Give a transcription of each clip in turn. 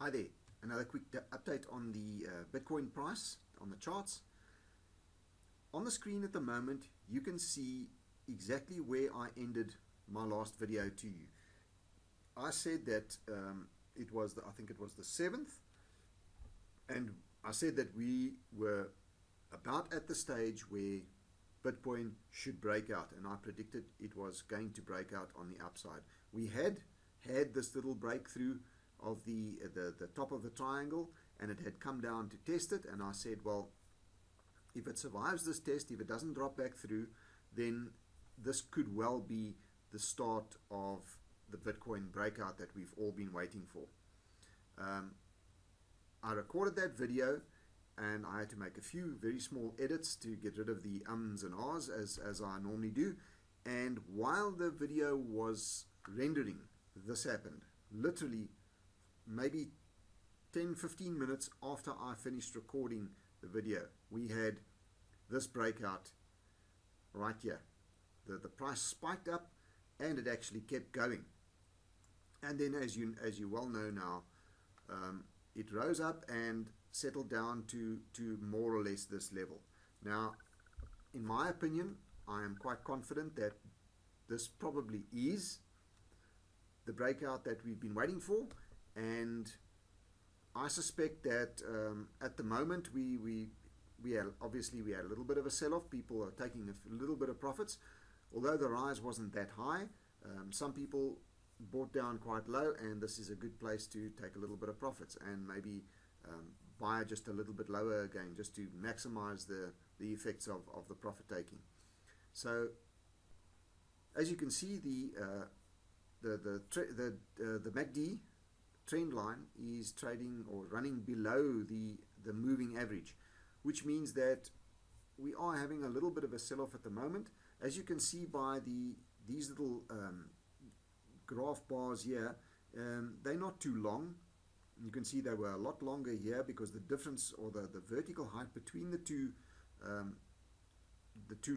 Hi there, another quick update on the Bitcoin price on the charts. On the screen at the moment you can see exactly where I ended my last video to you. I said that it was I think it was the 7th, and I said that we were about at the stage where Bitcoin should break out, and I predicted it was going to break out on the upside. We had this little breakthrough of the top of the triangle, and it had come down to test it, and I said, well, if it survives this test, if it doesn't drop back through, then this could well be the start of the Bitcoin breakout that we've all been waiting for. I recorded that video, and I had to make a few very small edits to get rid of the ums and ahs as I normally do. And while the video was rendering, this happened. Literally maybe 10-15 minutes after I finished recording the video, we had this breakout right here. The price spiked up, and it actually kept going. And then, as you well know now, it rose up and settled down to more or less this level. Now, in my opinion, I am quite confident that this probably is the breakout that we've been waiting for, and I suspect that at the moment we had a little bit of a sell-off. People are taking a little bit of profits, although the rise wasn't that high. Some people bought down quite low, and this is a good place to take a little bit of profits and maybe buy just a little bit lower again, just to maximize the effects of the profit taking. So as you can see, the MACD trend line is trading or running below the moving average, which means that we are having a little bit of a sell-off at the moment. As you can see by these little graph bars here, they're not too long. You can see they were a lot longer here because the difference, or the vertical height between the two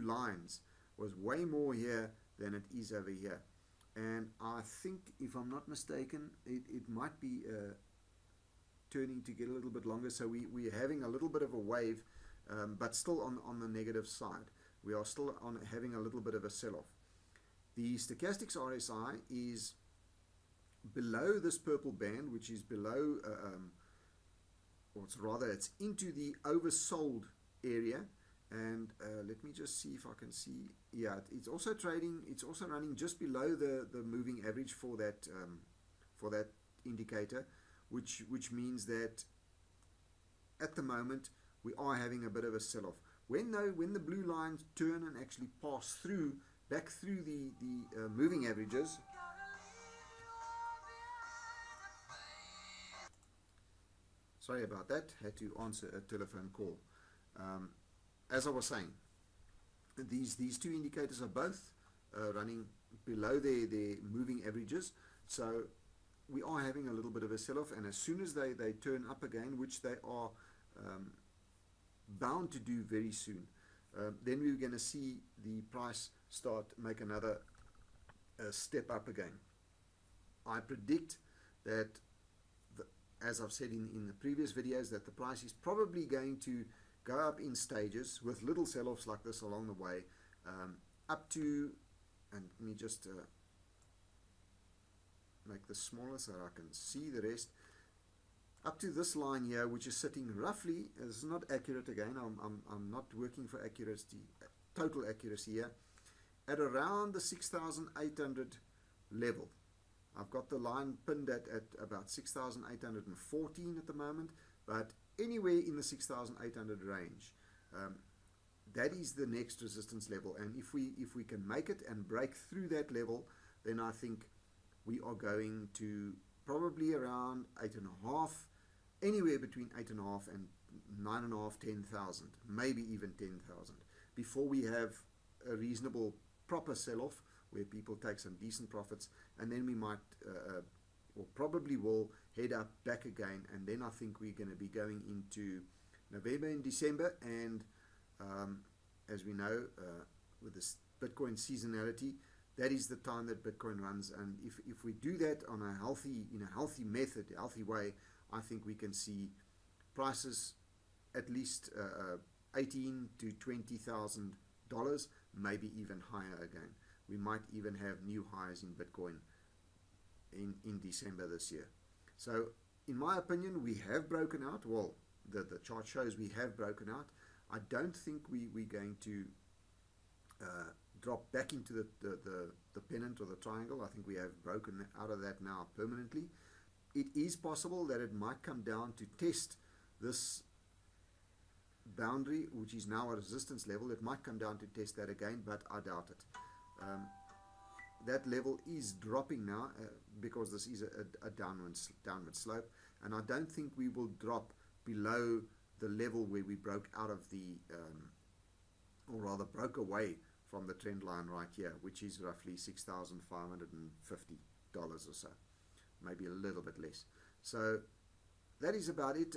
lines, was way more here than it is over here. And I think, if I'm not mistaken, it might be turning to get a little bit longer. So we're having a little bit of a wave, but still on the negative side. We are still having a little bit of a sell-off. The stochastics RSI is below this purple band, which is below, it's into the oversold area. And let me just see if I can see. Yeah, it's also trading. It's also running just below the moving average for that indicator, which means that at the moment we are having a bit of a sell-off. When the blue lines turn and actually pass back through the moving averages, sorry about that, had to answer a telephone call. As I was saying, these two indicators are both running below their moving averages, so we are having a little bit of a sell-off. And as soon as they turn up again, which they are bound to do very soon, then we're going to see the price make another step up again. I predict that, as I've said in the previous videos, that the price is probably going to go up in stages with little sell-offs like this along the way, up to, and let me just make this smaller so that I can see the rest, up to this line here, which is sitting roughly, this is not accurate again, I'm not working for accuracy, total accuracy here, at around the 6,800 level. I've got the line pinned at about 6,814 at the moment, but anywhere in the 6,800 range, that is the next resistance level. And if we can make it and break through that level, then I think we are going to probably around 8.5, anywhere between 8.5 and 9.5, 10,000, maybe even 10,000, before we have a reasonable proper sell-off where people take some decent profits, and then we might or probably will head up back again. And then I think we're going to be going into November and December, and as we know, with this Bitcoin seasonality, that is the time that Bitcoin runs. And if we do that on a healthy, in a healthy method, a healthy way, I think we can see prices at least $18,000 to $20,000, maybe even higher again. We might even have new highs in Bitcoin in December this year. So in my opinion, we have broken out. Well, the chart shows we have broken out. I don't think we're going to drop back into the pennant or the triangle. I think we have broken out of that now permanently. It is possible that it might come down to test this boundary, which is now a resistance level. It might come down to test that again, but I doubt it. That level is dropping now because this is a downward slope, and I don't think we will drop below the level where we broke out of the, or rather broke away from the trend line right here, which is roughly $6,550 or so, maybe a little bit less. So that is about it.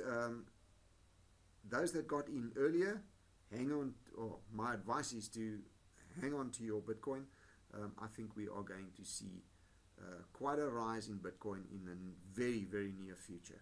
Those that got in earlier, hang on, or my advice is to hang on to your Bitcoin. I think we are going to see quite a rise in Bitcoin in the very, very near future.